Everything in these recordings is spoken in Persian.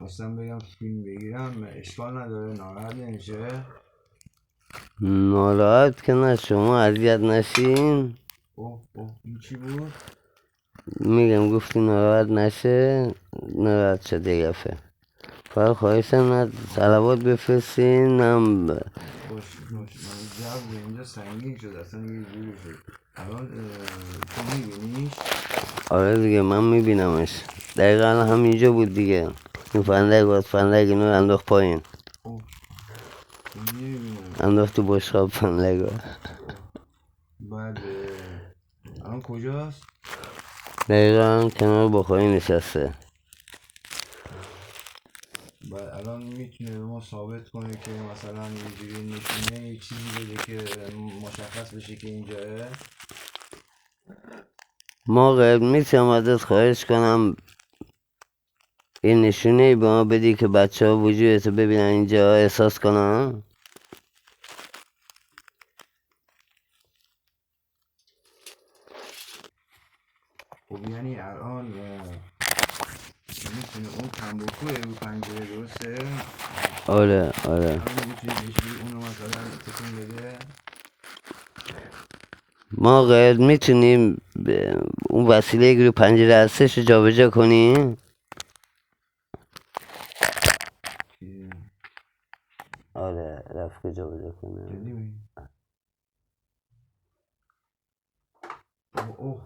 میخواستم بگم فیلم بگیرم اشکال نداره ناراحت نمیشه؟ ناراحت که نه، شما اذیت نشین. اوه این چی بود؟ میگم گفتی ناراحت نشه، ناراحت شد یه دفعه. فقط خواهشم نه صلوات بفرستین باش من جو اینجا سنگین شد اصلا یه جوری شد. الان تو میبینیش؟ آره دیگه من میبینمش، دقیقا همینجا بود دیگه. این فندق اینو انداخت پایین، انداخت تو بشقاب فندق. بعد الان کجاست؟ دقیقا کنار بخاری نشسته. بعد الان میتونه به ما ثابت کنه که مثلا یه جوری نشونه یه چیزی بده که مشخص بشه که اینجاه؟ ما میتونم ازت خواهش کنم این نشونه به ما بدی که بچه ها وجودتو ببینن اینجا، احساس کنن؟ خب یعنی الان میتونه اون تنباکوه رو پنجره درسته؟ آره الان میتونه اونو مثلا تکون بده؟ ما میتونیم اون وسیله که رو پنجره هستش رو جا به جا کنیم؟ آره رفت که جا به جا کنه. اوه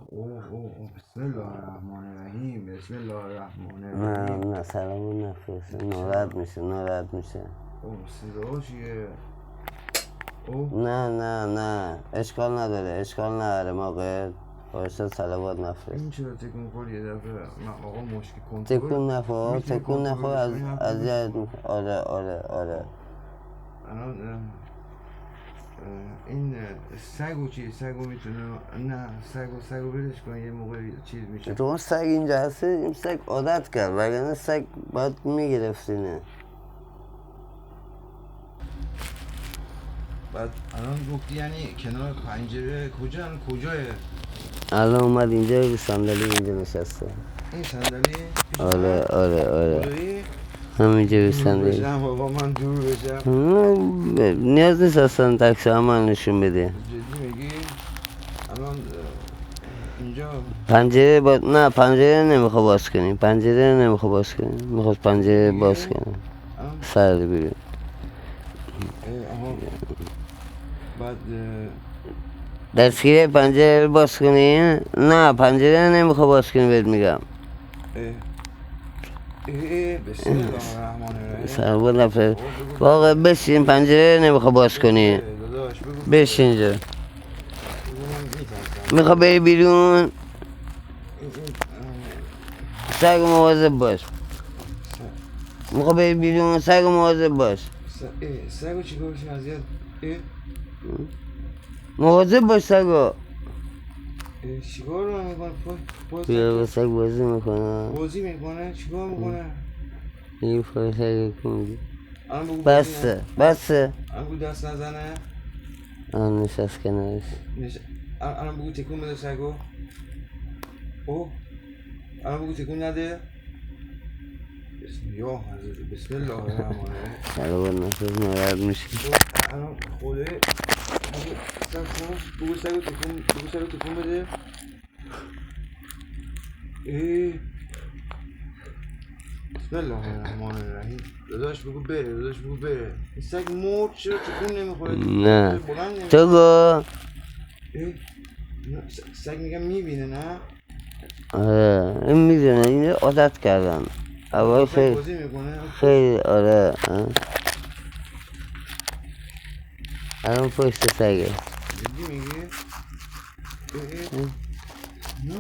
بسم الله الرحمن الرحیم بسم الله الرحمن الرحیم. نه سلامون نفرسته، ناراحت میشه. صدا چیه؟ نه اشکال نداره ما باشد صلوات نفرست. این چرا تکون خور یه دفعه؟ من آقا مشکی تکون نخور از اذیت. آره الان این سگو چی؟ سگو میتونه؟ نه سگو برش کن یه موقع چیز میشه. تو اون سگ اینجا هستی، این سگ عادت کرد، وگرنه سگ باید میگرفتینه. بعد الان گفتی یعنی کنار پنجره کجاه؟ الان اومد اینجا رو صندلی اینجا نشسته. این صندلی؟ آره همینجا رو صندلی. بابا من دور بشم. نیاز نیست اصلا تکس عمل نشون بده. جدی میگی؟ الان اینجا پنجره نمیخوا باز کنی. میخواست پنجره باز کنی. سر بیرون. بعد دستگیره پنجره باز کنی؟ نه پنجره نمیخوا باز کنی بهت میگم. بسم الله الرحمن الرحیم. سرباد نفر واقعا بشین، پنجره نمیخوا باز کنی. بشین اینجا. میخوا بری بیرون، سگ مواظب باش. سگو چی کارشی ازیاد؟ مواظب باش سگو. چیکار رو میکنه؟ بیا با سگ بازی میکنه. چیکار میکنه؟ این پای سگ کنگی. بسه الان بگو دست نزنه. الان نشست کنارش. الان بگو تکون بده سگو. الان بگو تکون نده. بسم الله الرحمن الرحیم. سلوات نفرست ناراحت میشه. الان خوده بگو سگو تکون بده. بسم الله الرحمن الرحیم. داداش بگو بره. این سگ مرد چرا تکون نمیخوره؟ نه تو گو. سگ میگم میبینه نه؟ آره این میدونه، این عادت کردن اول خیلی آره. الان پشت سگه. جدی میگی؟ نه؟